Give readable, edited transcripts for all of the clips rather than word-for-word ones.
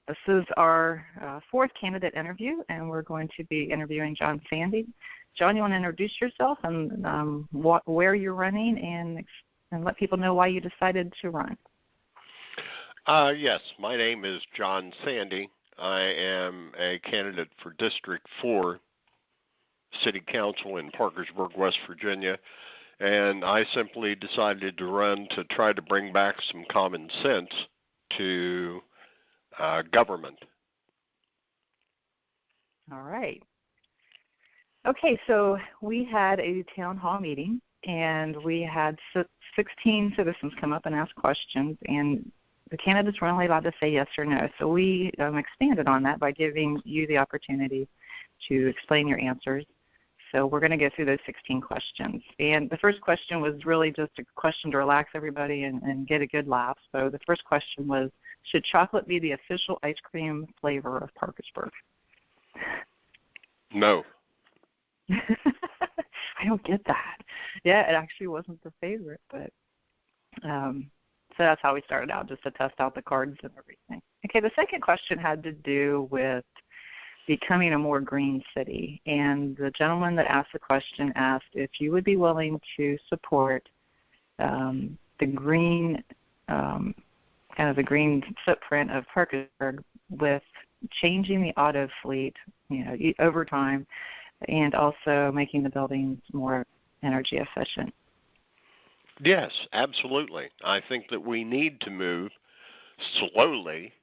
This is our fourth candidate interview, and we're going to be interviewing John Sandy. John, you want to introduce yourself and where you're running and let people know why you decided to run? Yes, my name is John Sandy. I am a candidate for District 4 City Council in Parkersburg, West Virginia, and I simply decided to run to try to bring back some common sense to government. All right. Okay, so we had a town hall meeting, and we had 16 citizens come up and ask questions, and the candidates were only allowed to say yes or no. So we expanded on that by giving you the opportunity to explain your answers. So we're going to go through those 16 questions. And the first question was really just a question to relax everybody and get a good laugh. So the first question was, should chocolate be the official ice cream flavor of Parkersburg? No. I don't get that. Yeah, it actually wasn't the favorite, but so that's how we started out, just to test out the cards and everything. Okay, the second question had to do with becoming a more green city, and the gentleman that asked the question asked if you would be willing to support the green the green footprint of Parkersburg with changing the auto fleet, over time, and also making the buildings more energy efficient. Yes, absolutely. I think that we need to move slowly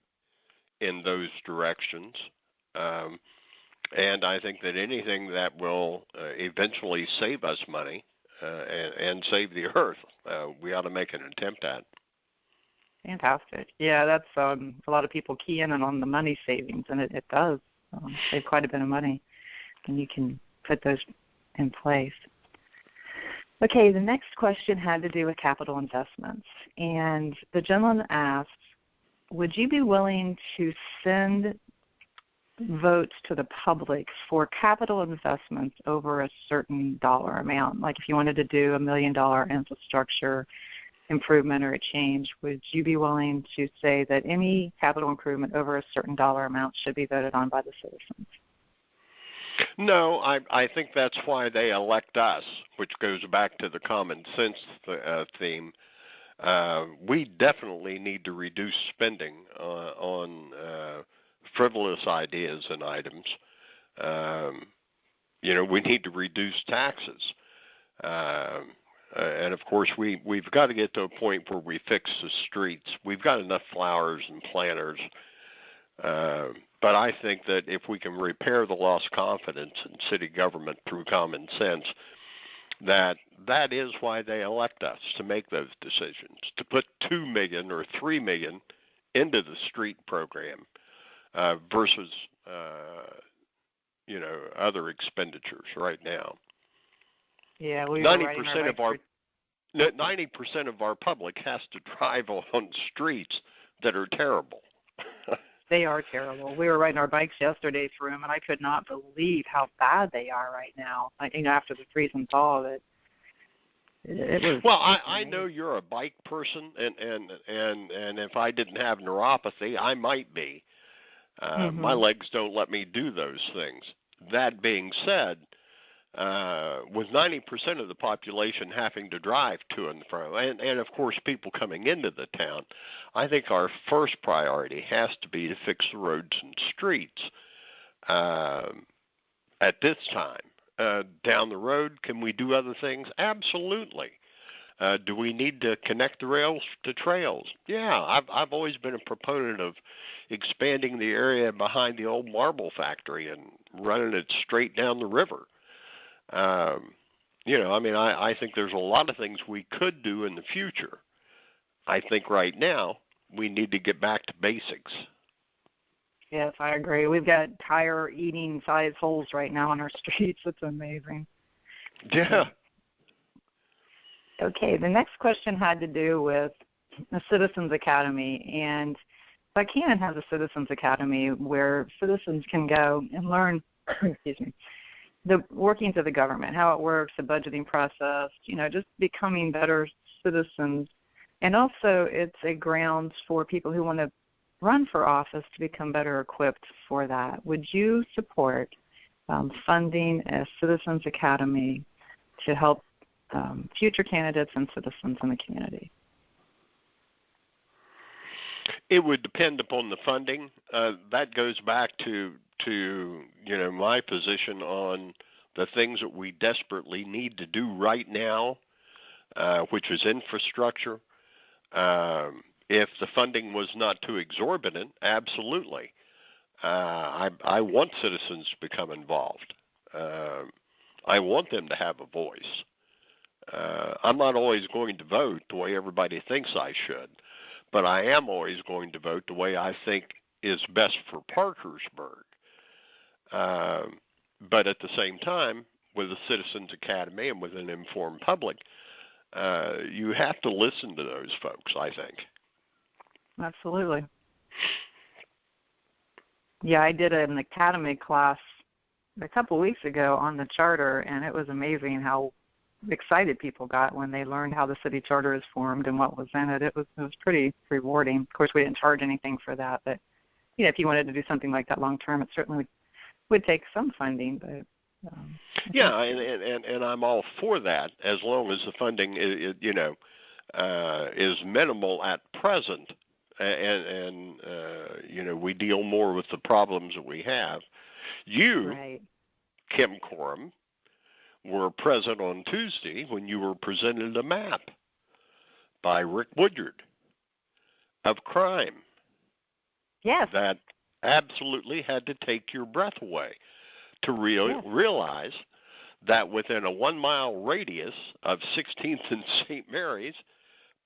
in those directions, and I think that anything that will eventually save us money and save the earth, we ought to make an attempt at. Fantastic. Yeah, that's a lot of people key in on the money savings, and it does save quite a bit of money, and you can put those in place. Okay, the next question had to do with capital investments, and the gentleman asked, would you be willing to send votes to the public for capital investments over a certain dollar amount? Like if you wanted to do $1 million infrastructure improvement or a change, would you be willing to say that any capital improvement over a certain dollar amount should be voted on by the citizens? No, I think that's why they elect us, which goes back to the common sense theme. We definitely need to reduce spending on frivolous ideas and items. We need to reduce taxes. And, of course, we've got to get to a point where we fix the streets. We've got enough flowers and planters. But I think that if we can repair the lost confidence in city government through common sense, that is why they elect us, to make those decisions, to put $2 million or $3 million into the street program versus, other expenditures right now. Yeah, 90% of our public has to drive on streets that are terrible. They are terrible. We were riding our bikes yesterday through them, and I could not believe how bad they are right now. After the freeze and thaw, it was. Well, I know you're a bike person, and if I didn't have neuropathy, I might be. My legs don't let me do those things. That being said, with 90% of the population having to drive to and fro, and of course people coming into the town, I think our first priority has to be to fix the roads and streets at this time. Down the road, can we do other things? Absolutely. Do we need to connect the rails to trails? Yeah, I've always been a proponent of expanding the area behind the old marble factory and running it straight down the river. I think there's a lot of things we could do in the future. I think right now we need to get back to basics. Yes, I agree. We've got tire-eating size holes right now on our streets. It's amazing. Yeah. Okay, the next question had to do with the Citizens Academy, and Buchanan has a Citizens Academy where citizens can go and learn, the workings of the government, how it works, the budgeting process, just becoming better citizens. And also it's a grounds for people who want to run for office to become better equipped for that, would you support funding a Citizens Academy to help future candidates and citizens in the community? It would depend upon the funding. That goes back to my position on the things that we desperately need to do right now, which is infrastructure. If the funding was not too exorbitant, absolutely. I want citizens to become involved. I want them to have a voice. I'm not always going to vote the way everybody thinks I should, but I am always going to vote the way I think is best for Parkersburg. But at the same time, with a Citizens Academy and with an informed public, you have to listen to those folks, I think. Absolutely. Yeah, I did an academy class a couple of weeks ago on the charter, and it was amazing how excited people got when they learned how the city charter is formed and what was in it. It was pretty rewarding. Of course, we didn't charge anything for that, but if you wanted to do something like that long term, it certainly would take some funding. But yeah, and I'm all for that as long as the funding is minimal at present, and we deal more with the problems that we have. You, right. Kim Coram, were present on Tuesday when you were presented a map by Rick Woodyard of crime. Yes. That absolutely had to take your breath away to realize that within a 1 mile radius of 16th and St. Mary's,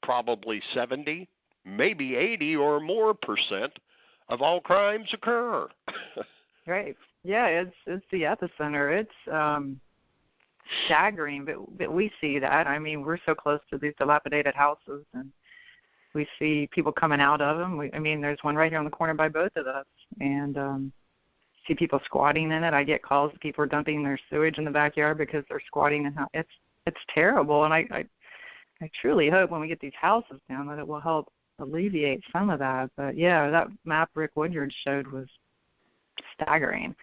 probably 70, maybe 80 or more % of all crimes occur. Right. Yeah, it's the epicenter. It's staggering, but we see that. I mean, we're so close to these dilapidated houses, and we see people coming out of them. There's one right here on the corner by both of us, and see people squatting in it. I get calls that people are dumping their sewage in the backyard because they're squatting in. It's terrible, and I truly hope when we get these houses down that it will help alleviate some of that. But yeah, that map Rick Woodyard showed was staggering.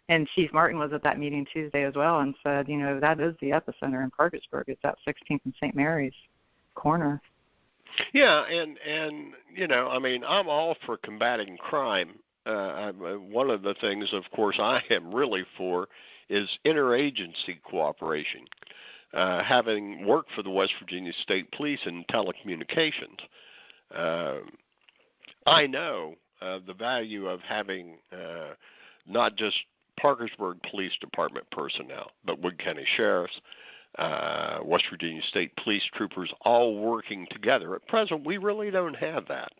And Chief Martin was at that meeting Tuesday as well and said, that is the epicenter in Parkersburg. It's that 16th and St. Mary's corner. Yeah, and I'm all for combating crime. One of the things, of course, I am really for is interagency cooperation. Having worked for the West Virginia State Police in telecommunications, I know the value of having not just Parkersburg Police Department personnel, but Wood County Sheriffs, West Virginia State Police troopers all working together. At present, we really don't have that.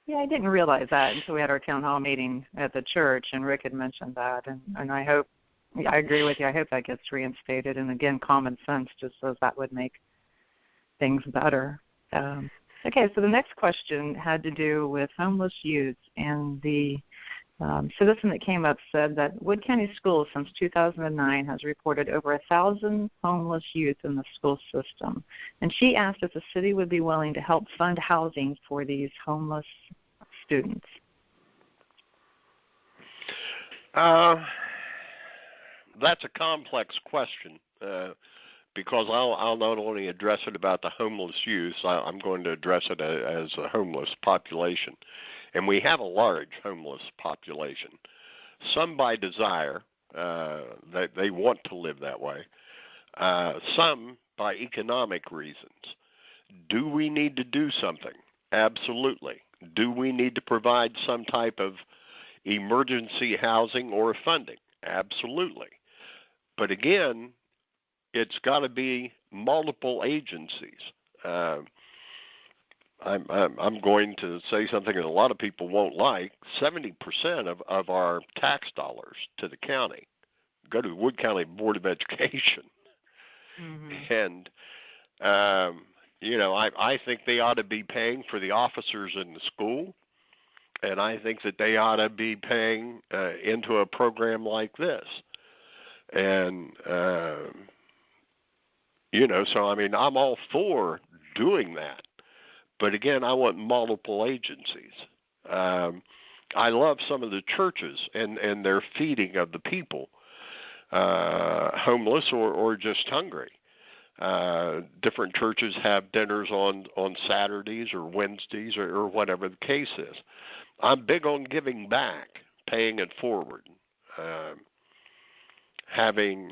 Yeah, I didn't realize that until we had our town hall meeting at the church, and Rick had mentioned that. And I hope, I agree with you, I hope that gets reinstated. And again, common sense just says that would make things better. Okay, so the next question had to do with homeless youth, and the citizen that came up said that Wood County Schools since 2009 has reported over 1,000 homeless youth in the school system. And she asked if the city would be willing to help fund housing for these homeless students. That's a complex question because I'll not only address it about the homeless youth, I'm going to address it as a homeless population. And we have a large homeless population, some by desire, that they want to live that way, some by economic reasons. Do we need to do something? Absolutely. Do we need to provide some type of emergency housing or funding? Absolutely. But again, it's got to be multiple agencies. I'm going to say something that a lot of people won't like. 70% of our tax dollars to the county go to the Wood County Board of Education. Mm-hmm. And, I think they ought to be paying for the officers in the school, and I think that they ought to be paying into a program like this. And, I'm all for doing that. But again, I want multiple agencies. I love some of the churches and their feeding of the people, homeless or just hungry. Different churches have dinners on Saturdays or Wednesdays or whatever the case is. I'm big on giving back, paying it forward. Having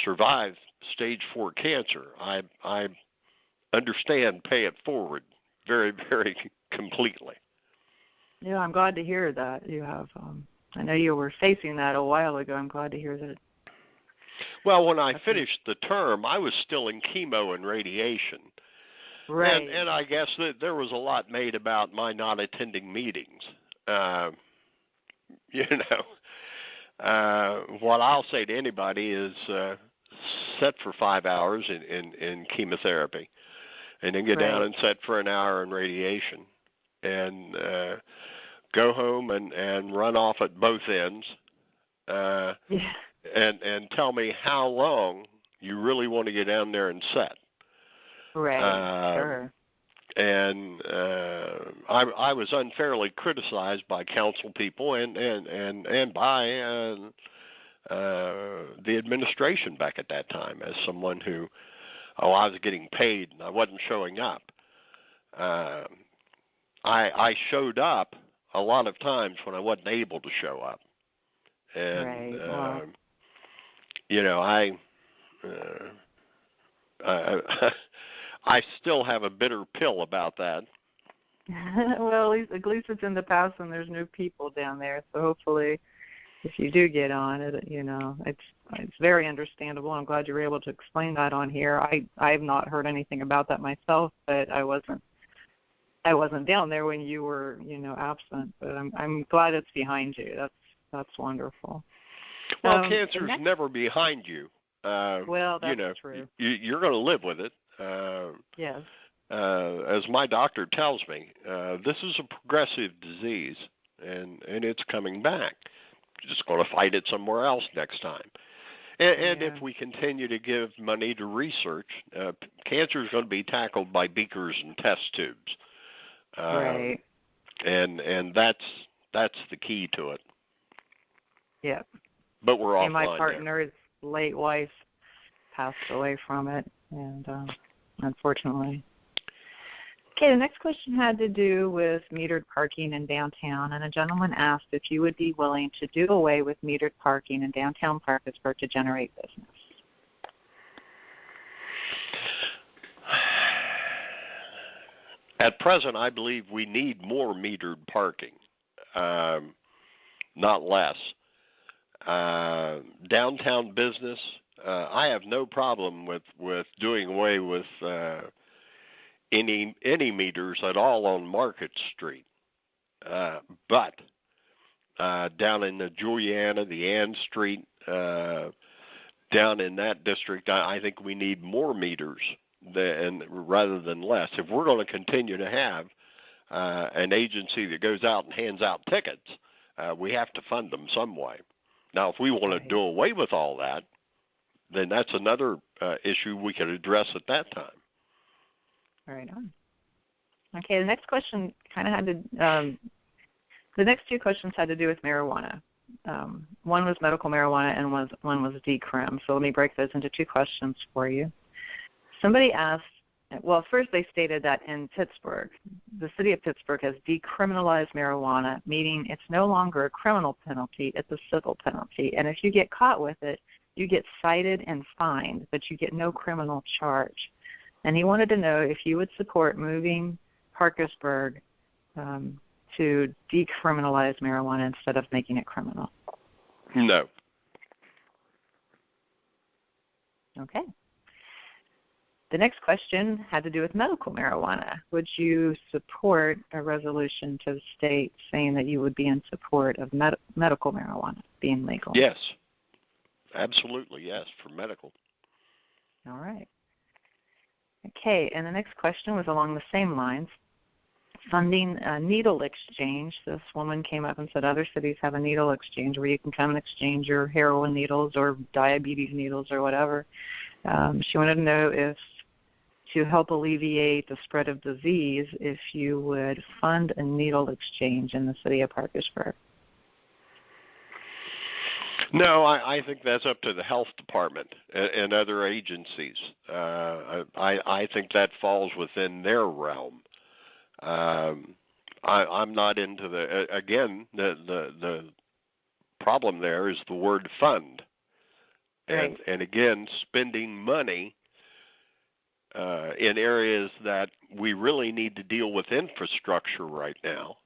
survived stage 4 cancer, I understand pay it forward very, very completely. Yeah, I'm glad to hear that you have. I know you were facing that a while ago. I'm glad to hear that. Well, when I finished the term, I was still in chemo and radiation. Right. And I guess that there was a lot made about my not attending meetings. What I'll say to anybody is sit for 5 hours in chemotherapy and then get down and sit for an hour in radiation and go home and run off at both ends and tell me how long you really want to get down there and sit. Right, sure. And I was unfairly criticized by council people and by the administration back at that time as someone who, I was getting paid and I wasn't showing up. I showed up a lot of times when I wasn't able to show up. And, I still have a bitter pill about that. Well, at least it's in the past and there's new people down there. So hopefully, if you do get on it, it's very understandable. I'm glad you were able to explain that on here. I've not heard anything about that myself, but I wasn't down there when you were, absent. But I'm glad it's behind you. That's wonderful. Well, cancer's never behind you. Well, that's true. You're going to live with it. Yes. As my doctor tells me, this is a progressive disease, and it's coming back. Just going to fight it somewhere else next time. And if we continue to give money to research, cancer is going to be tackled by beakers and test tubes. Right. And that's the key to it. Yeah. But we're offline. And my partner's late wife passed away from it, and unfortunately. Okay, the next question had to do with metered parking in downtown, and a gentleman asked if you would be willing to do away with metered parking in downtown Parkersburg to generate business. At present, I believe we need more metered parking, not less. Downtown business, I have no problem with doing away with any meters at all on Market Street. But down in the Juliana, the Ann Street, down in that district, I think we need more meters rather than less. If we're going to continue to have an agency that goes out and hands out tickets, we have to fund them some way. Now, if we want to do away with all that, then that's another issue we could address at that time. Right on. Okay, the next question kind of had to, the next two questions had to do with marijuana. One was medical marijuana and one was decrim. So let me break those into two questions for you. Somebody asked, well, first they stated that in Pittsburgh, the city of Pittsburgh has decriminalized marijuana, meaning it's no longer a criminal penalty, it's a civil penalty. And if you get caught with it, you get cited and fined, but you get no criminal charge. And he wanted to know if you would support moving Parkersburg to decriminalize marijuana instead of making it criminal. No. Okay. The next question had to do with medical marijuana. Would you support a resolution to the state saying that you would be in support of medical marijuana being legal? Yes. Absolutely, yes, for medical. All right. Okay, and the next question was along the same lines. Funding a needle exchange. This woman came up and said other cities have a needle exchange where you can come and exchange your heroin needles or diabetes needles or whatever. She wanted to know if to help alleviate the spread of disease if you would fund a needle exchange in the city of Parkersburg? No, I think that's up to the health department and other agencies. I think that falls within their realm. I'm not into the problem there is the word fund. Right. And again, spending money in areas that we really need to deal with infrastructure right now.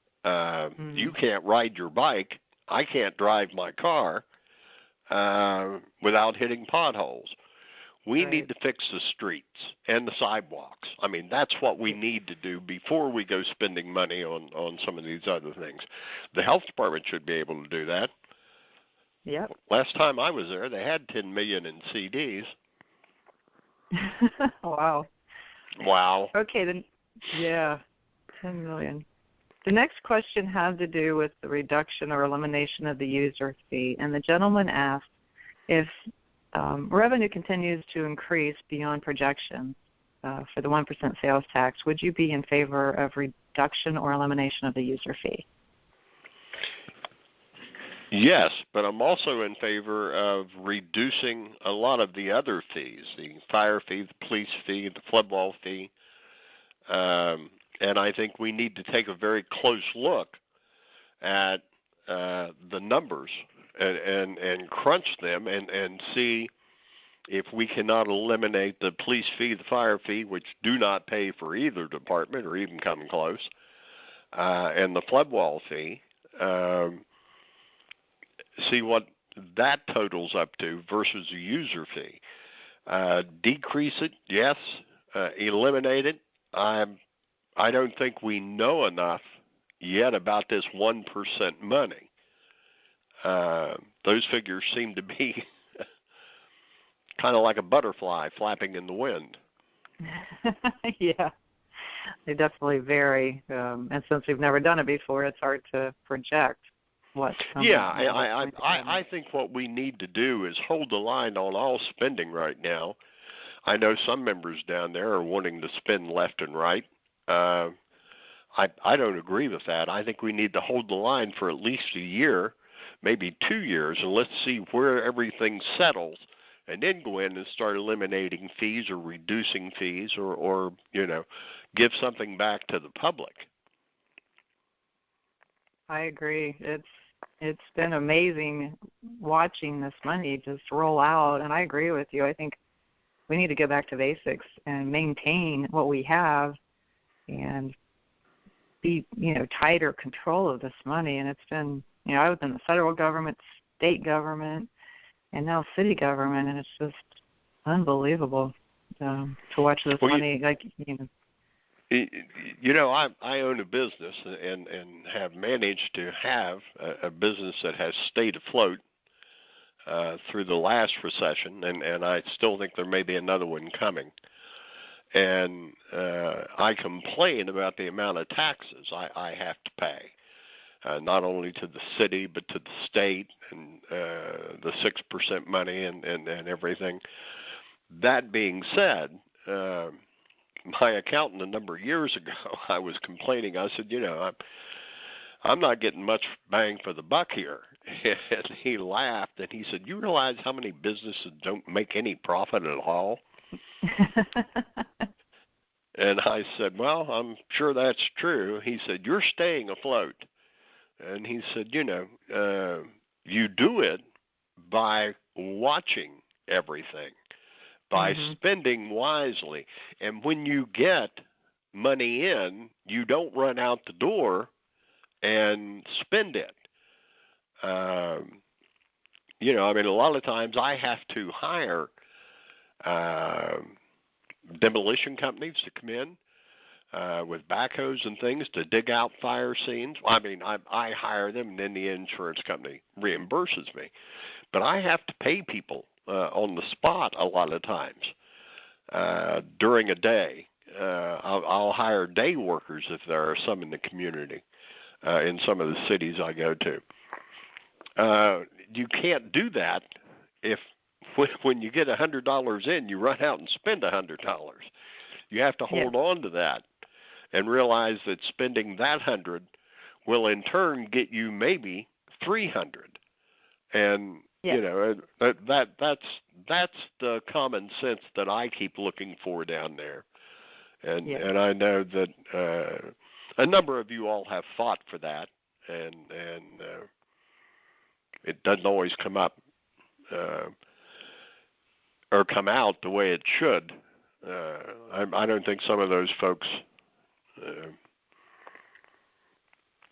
You can't ride your bike. I can't drive my car without hitting potholes. We need to fix the streets and the sidewalks. I mean, that's what we need to do before we go spending money on some of these other things. The health department should be able to do that. Yep. Last time I was there, they had $10 million in CDs. Wow. Wow. Okay, then, yeah, $10 million. The next question has to do with the reduction or elimination of the user fee. And the gentleman asked if revenue continues to increase beyond projections for the 1% sales tax, would you be in favor of reduction or elimination of the user fee? Yes, but I'm also in favor of reducing a lot of the other fees, the fire fee, the police fee, the flood wall fee. And I think we need to take a very close look at the numbers and crunch them and see if we cannot eliminate the police fee, the fire fee, which do not pay for either department or even come close, and the flood wall fee, see what that totals up to versus the user fee. Decrease it, yes. Eliminate it. I don't think we know enough yet about this 1% money. Those figures seem to be kind of like a butterfly flapping in the wind. Yeah, they definitely vary. And since we've never done it before, it's hard to project what. Yeah, I think what we need to do is hold the line on all spending right now. I know some members down there are wanting to spend left and right. I don't agree with that. I think we need to hold the line for at least a year, maybe 2 years, and let's see where everything settles, and then go in and start eliminating fees or reducing fees or give something back to the public. I agree. It's been amazing watching this money just roll out, and I agree with you. I think we need to go back to basics and maintain what we have and be, tighter control of this money. And it's been, I was in the federal government, state government, and now city government, and it's just unbelievable to watch this money. I own a business and have managed to have a business that has stayed afloat through the last recession, and I still think there may be another one coming. And I complain about the amount of taxes I have to pay, not only to the city but to the state and the 6% money and everything. That being said, my accountant a number of years ago, I was complaining. I said, I'm not getting much bang for the buck here. And he laughed and he said, you realize how many businesses don't make any profit at all? And I said, well, I'm sure that's true. He said, you're staying afloat. And he said, you do it by watching everything, by spending wisely. And when you get money in, you don't run out the door and spend it. A lot of times I have to hire demolition companies to come in with backhoes and things to dig out fire scenes. I hire them, and then the insurance company reimburses me. But I have to pay people on the spot a lot of times during a day. I'll hire day workers if there are some in the community in some of the cities I go to. You can't do that if when you get $100 in, you run out and spend $100. You have to hold on to that and realize that spending that 100 will in turn get you maybe 300. And you know, that's the common sense that I keep looking for down there. And I know that a number of you all have fought for that, and it doesn't always come up or come out the way it should. I don't think some of those folks,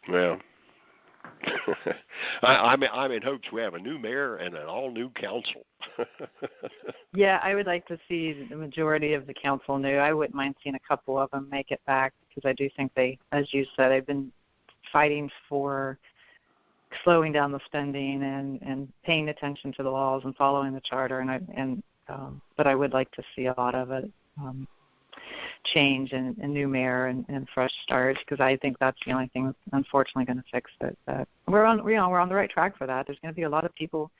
well, I'm in hopes we have a new mayor and an all-new council. Yeah, I would like to see the majority of the council new. I wouldn't mind seeing a couple of them make it back, because I do think they, as you said, they've been fighting for slowing down the spending and paying attention to the laws and following the charter. But I would like to see a lot of it change and new mayor and fresh start, because I think that's the only thing that's unfortunately going to fix it. But we're on the right track for that. There's going to be a lot of people.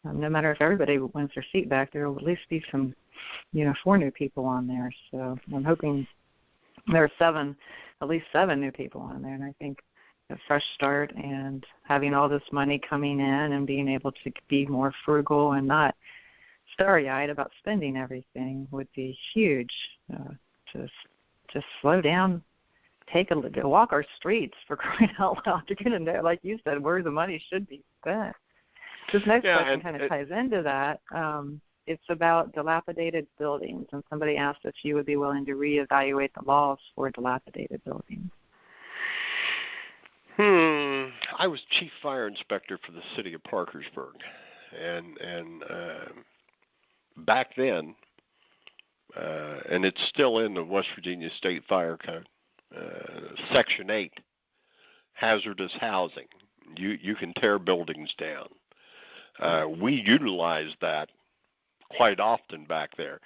No matter if everybody wins their seat back, there will at least be some, 4 new people on there. So I'm hoping there are at least 7 new people on there. And I think a fresh start and having all this money coming in and being able to be more frugal and not starry-eyed about spending everything would be huge. Just slow down, walk our streets, for crying out loud. You're going to know, like you said, where the money should be spent. This next question kind of ties into that. It's about dilapidated buildings, and somebody asked if you would be willing to reevaluate the laws for dilapidated buildings. I was chief fire inspector for the city of Parkersburg, and back then, and it's still in the West Virginia State Fire Code, Section 8, hazardous housing. You can tear buildings down. We utilized that quite often back then.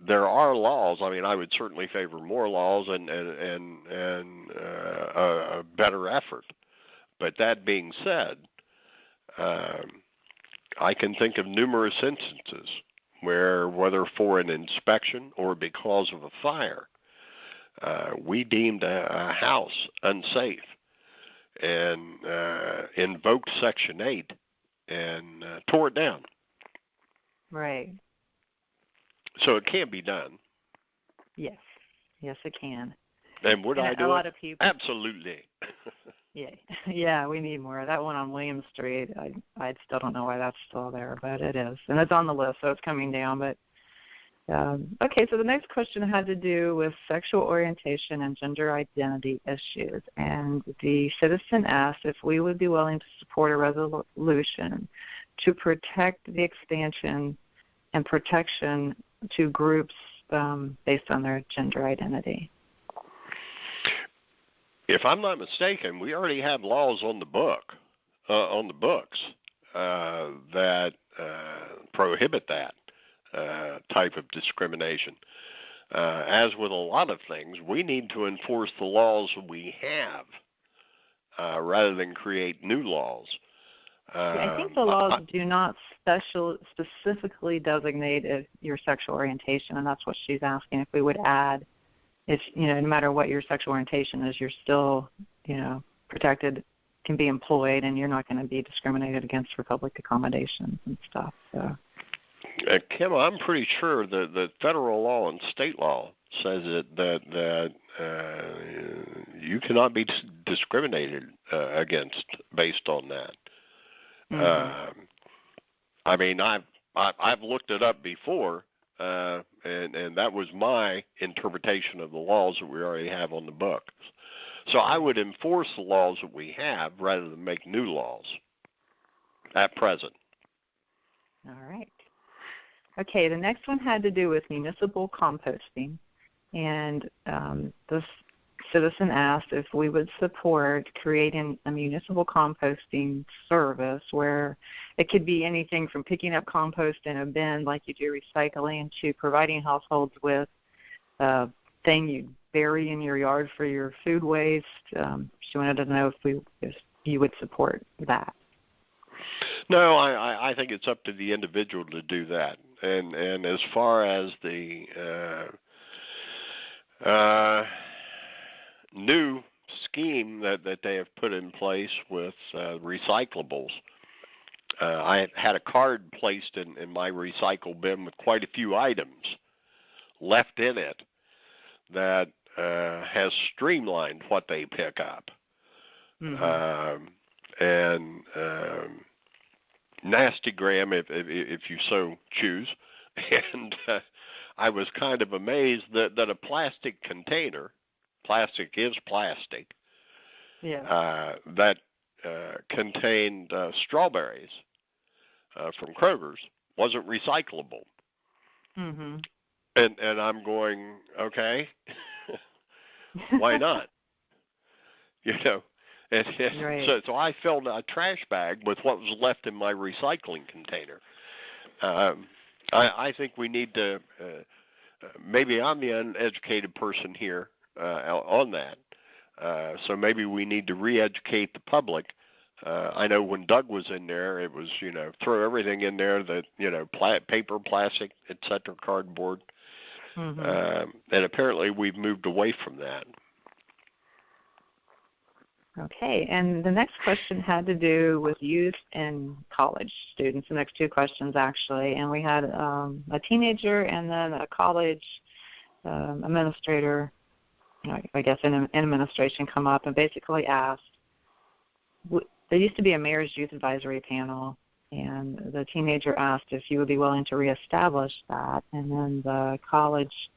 There are laws. I mean, I would certainly favor more laws and a better effort. But that being said, I can think of numerous instances where, whether for an inspection or because of a fire, we deemed a house unsafe and invoked Section 8 and tore it down. Right. So it can be done. Yes, it can. And would I do it? A lot of people. Absolutely. Yeah, we need more. That one on William Street, I still don't know why that's still there, but it is. And it's on the list, so it's coming down. But okay, so the next question had to do with sexual orientation and gender identity issues. And the citizen asked if we would be willing to support a resolution to protect the expansion and protection to groups based on their gender identity. If I'm not mistaken, we already have laws on the books that prohibit that type of discrimination. As with a lot of things, we need to enforce the laws we have rather than create new laws. I think the laws do not specifically designate your sexual orientation, and that's what she's asking, if we would add, if no matter what your sexual orientation is, you're still protected, can be employed, and you're not going to be discriminated against for public accommodations and stuff. So. Kim, I'm pretty sure that the federal law and state law says that you cannot be discriminated against based on that. Mm-hmm. I mean, I've looked it up before, and that was my interpretation of the laws that we already have on the books. So I would enforce the laws that we have rather than make new laws at present. All right. Okay, the next one had to do with municipal composting, and this citizen asked if we would support creating a municipal composting service where it could be anything from picking up compost in a bin like you do recycling to providing households with a thing you bury in your yard for your food waste. She wanted to know if you would support that. No, I think it's up to the individual to do that. and as far as the new scheme that they have put in place with recyclables, I had a card placed in my recycle bin with quite a few items left in it that has streamlined what they pick up. And nastygram, if you so choose. And I was kind of amazed that a plastic container, plastic is plastic, that contained strawberries from Kroger's wasn't recyclable. And I'm going, okay, why not? And right. so I filled a trash bag with what was left in my recycling container. I think we need to, maybe I'm the uneducated person here on that, so maybe we need to re-educate the public. I know when Doug was in there, it was, throw everything in there that, paper, plastic, et cetera, cardboard. And apparently we've moved away from that. Okay, and the next question had to do with youth and college students, the next two questions actually. And we had a teenager and then a college administrator, I guess in administration, come up and basically asked, there used to be a mayor's youth advisory panel, and the teenager asked if you would be willing to reestablish that. And then the college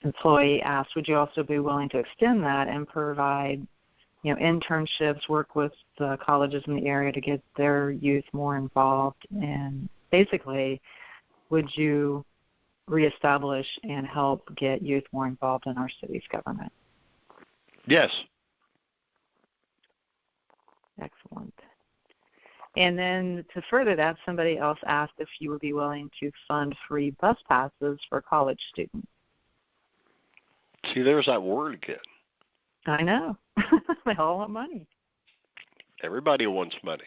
employee asked, would you also be willing to extend that and provide, internships, work with the colleges in the area to get their youth more involved? And basically, would you reestablish and help get youth more involved in our city's government? Yes. Excellent. And then to further that, somebody else asked if you would be willing to fund free bus passes for college students. See, there's that word again. I know. They all want money. Everybody wants money.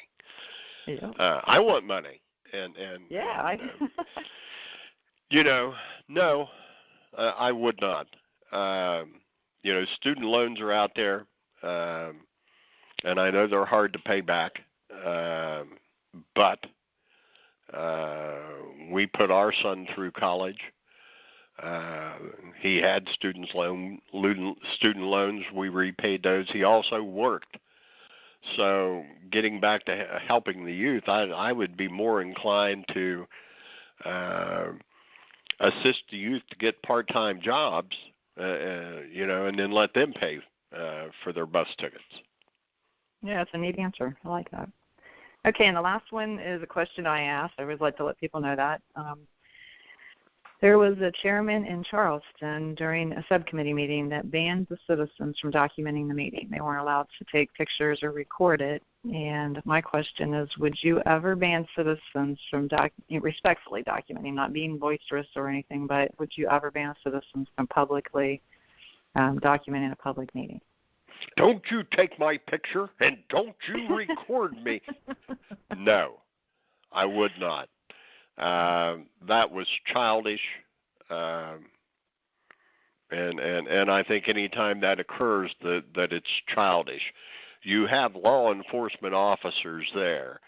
Yeah. I want money. And yeah. No, I would not. Student loans are out there, and I know they're hard to pay back. But we put our son through college. He had student loans. We repaid those. He also worked. So getting back to helping the youth, I would be more inclined to assist the youth to get part-time jobs, and then let them pay for their bus tickets. Yeah, that's a neat answer. I like that. Okay, and the last one is a question I asked. I always like to let people know that. There was a chairman in Charleston during a subcommittee meeting that banned the citizens from documenting the meeting. They weren't allowed to take pictures or record it. And my question is, would you ever ban citizens from respectfully documenting, not being boisterous or anything, but would you ever ban citizens from publicly documenting a public meeting? Don't you take my picture and don't you record me. No, I would not. That was childish, and I think any time that occurs that it's childish. You have law enforcement officers there.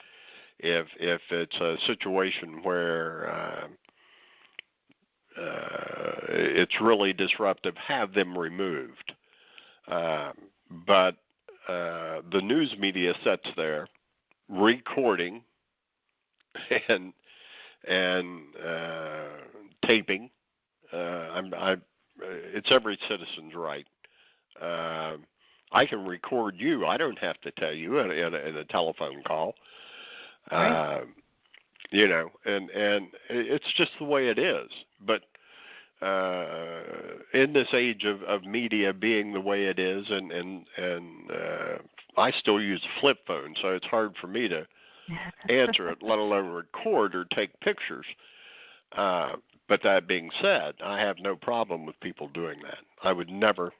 If it's a situation where it's really disruptive, have them removed. But the news media sits there recording and taping. It's every citizen's right. I can record you. I don't have to tell you in a telephone call. Right. And it's just the way it is. But in this age of media being the way it is, and I still use a flip phone, so it's hard for me to answer it, let alone record or take pictures. But that being said, I have no problem with people doing that. I would never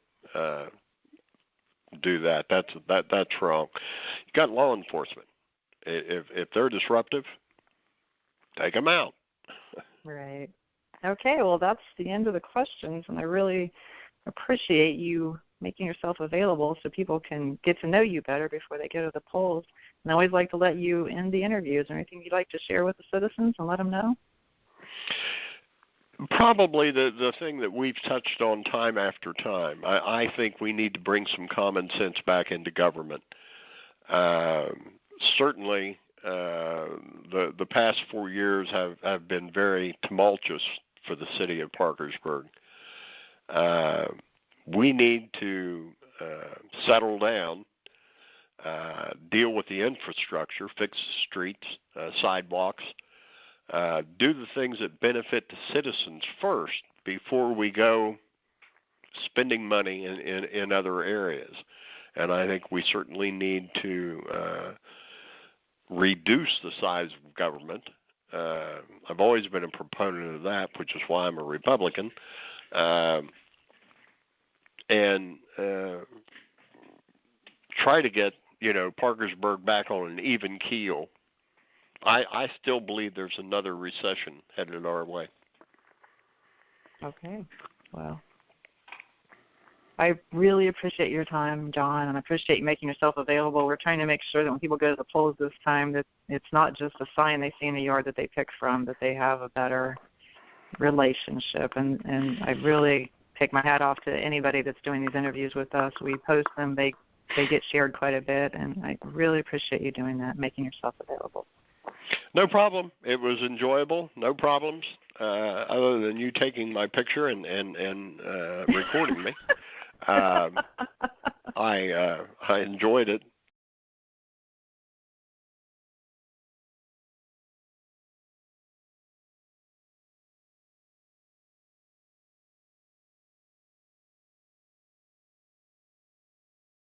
do that. That's wrong. You got law enforcement. If they're disruptive, take them out. Right. Okay, well, that's the end of the questions, and I really appreciate you making yourself available so people can get to know you better before they go to the polls. And I always like to let you end the interview. Is there anything you'd like to share with the citizens and let them know? Probably the thing that we've touched on time after time. I think we need to bring some common sense back into government. Certainly, the past 4 years have been very tumultuous for the city of Parkersburg. We need to settle down, deal with the infrastructure, fix the streets, sidewalks, do the things that benefit the citizens first before we go spending money in other areas. And I think we certainly need to reduce the size of government. I've always been a proponent of that, which is why I'm a Republican. And try to get, Parkersburg back on an even keel. I still believe there's another recession headed our way. Okay. Well, I really appreciate your time, John, and I appreciate you making yourself available. We're trying to make sure that when people go to the polls this time that it's not just a sign they see in the yard that they pick from, that they have a better relationship. And I really take my hat off to anybody that's doing these interviews with us. We post them. They get shared quite a bit, and I really appreciate you doing that, making yourself available. No problem. It was enjoyable. No problems, other than you taking my picture and recording me. I enjoyed it.